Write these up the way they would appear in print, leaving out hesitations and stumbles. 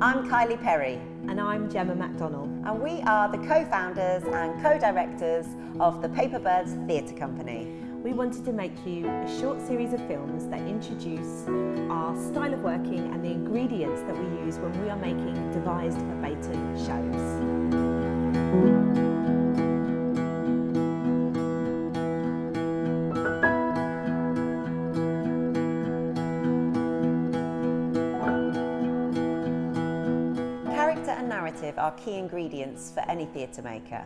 I'm Kylie Perry. And I'm Gemma MacDonald. And we are the co-founders and co-directors of the Paperbirds Theatre Company. We wanted to make you a short series of films that introduce our style of working and the ingredients that we use when we are making devised verbatim shows. Character and narrative are key ingredients for any theatre maker,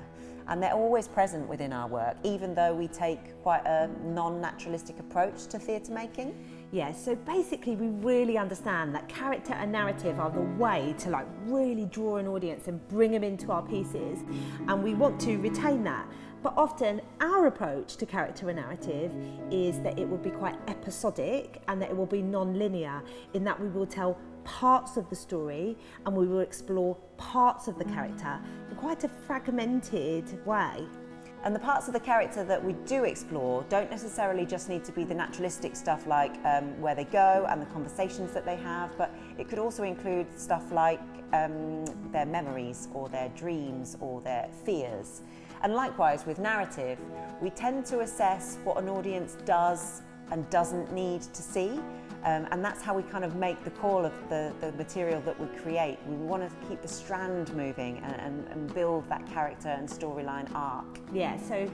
and they're always present within our work, even though we take quite a non-naturalistic approach to theatre making. Yeah, so basically we really understand that character and narrative are the way to really draw an audience and bring them into our pieces, and we want to retain that. But often our approach to character and narrative is that it will be quite episodic and that it will be non-linear, in that we will tell parts of the story and we will explore parts of the character in quite a fragmented way. And the parts of the character that we do explore don't necessarily just need to be the naturalistic stuff like where they go and the conversations that they have, but it could also include stuff like their memories or their dreams or their fears. And likewise with narrative, we tend to assess what an audience does and doesn't need to see. And that's how we kind of make the call of the material that we create. We want to keep the strand moving and build that character and storyline arc. Yeah, so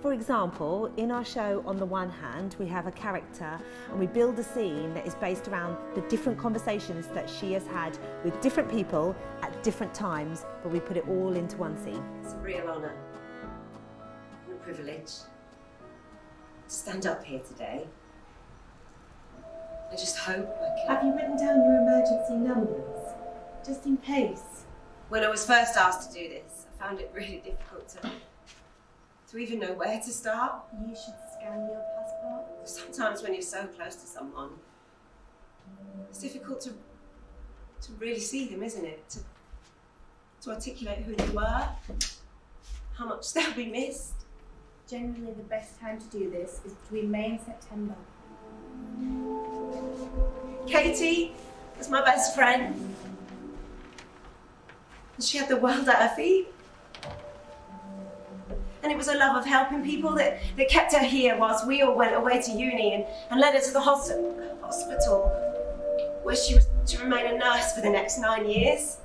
for example, in our show, on the one hand, we have a character and we build a scene that is based around the different conversations that she has had with different people at different times, but we put it all into one scene. It's a real honour and a privilege to stand up here today. I just hope I can. Have you written down your emergency numbers, just in case? When I was first asked to do this, I found it really difficult to even know where to start. You should scan your passport. Sometimes when you're so close to someone, it's difficult to really see them, isn't it? To articulate who they were, how much they'll be missed. Generally, the best time to do this is between May and September. Katie was my best friend. And she had the world at her feet. And it was a love of helping people that kept her here whilst we all went away to uni and led her to the hospital, where she was to remain a nurse for the next 9 years.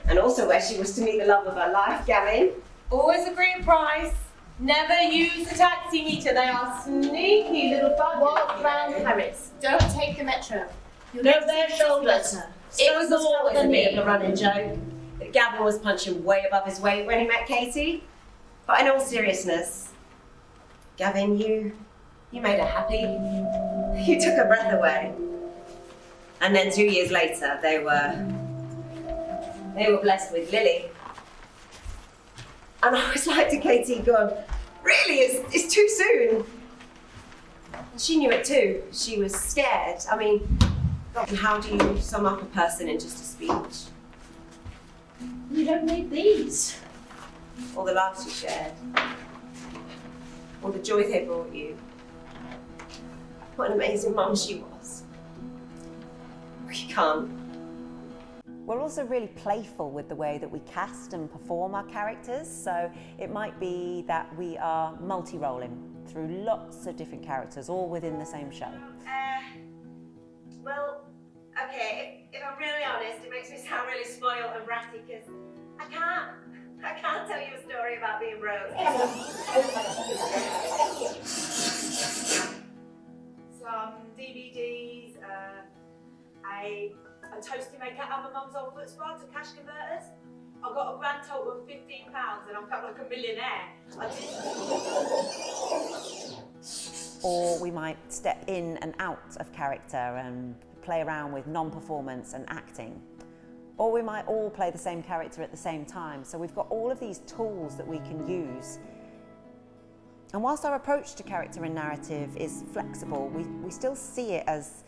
And also where she was to meet the love of her life, Gavin. Always agree a price. Never use the taxi meter. They are sneaky little buggers. Walk round Paris. Don't take the metro. You'll No, get their to shoulders. It was always a bit of a running joke that Gavin was punching way above his weight when he met Katie. But in all seriousness, Gavin, you made her happy. You took her breath away. And then 2 years later, they were blessed with Lily. And I was like to Katie, going, really, it's too soon. And she knew it too. She was scared. I mean, God, how do you sum up a person in just a speech? You don't need these. All the laughs you shared. All the joy they brought you. What an amazing mum she was. We can't. We're also really playful with the way that we cast and perform our characters, so it might be that we are multi-rolling through lots of different characters, all within the same show. Well, okay, if I'm really honest, it makes me sound really spoiled and bratty because I can't tell you a story about being Rose. Some DVDs, a toasty maker out of my mum's old foot spa to cash converters. I got a grand total of £15 and I felt like a millionaire. Or we might step in and out of character and play around with non-performance and acting. Or we might all play the same character at the same time. So we've got all of these tools that we can use. And whilst our approach to character and narrative is flexible, we still see it as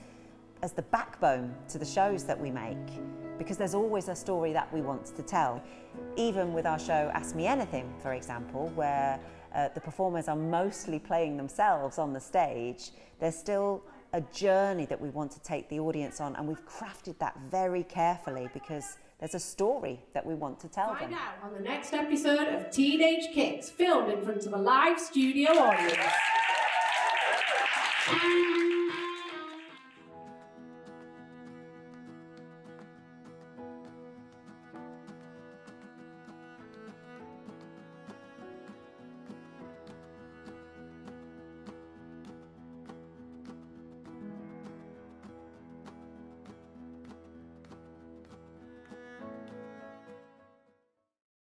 the backbone to the shows that we make, because there's always a story that we want to tell. Even with our show Ask Me Anything, for example, where the performers are mostly playing themselves on the stage, there's still a journey that we want to take the audience on, and we've crafted that very carefully because there's a story that we want to tell them. Find out on the next episode of Teenage Kicks, filmed in front of a live studio audience.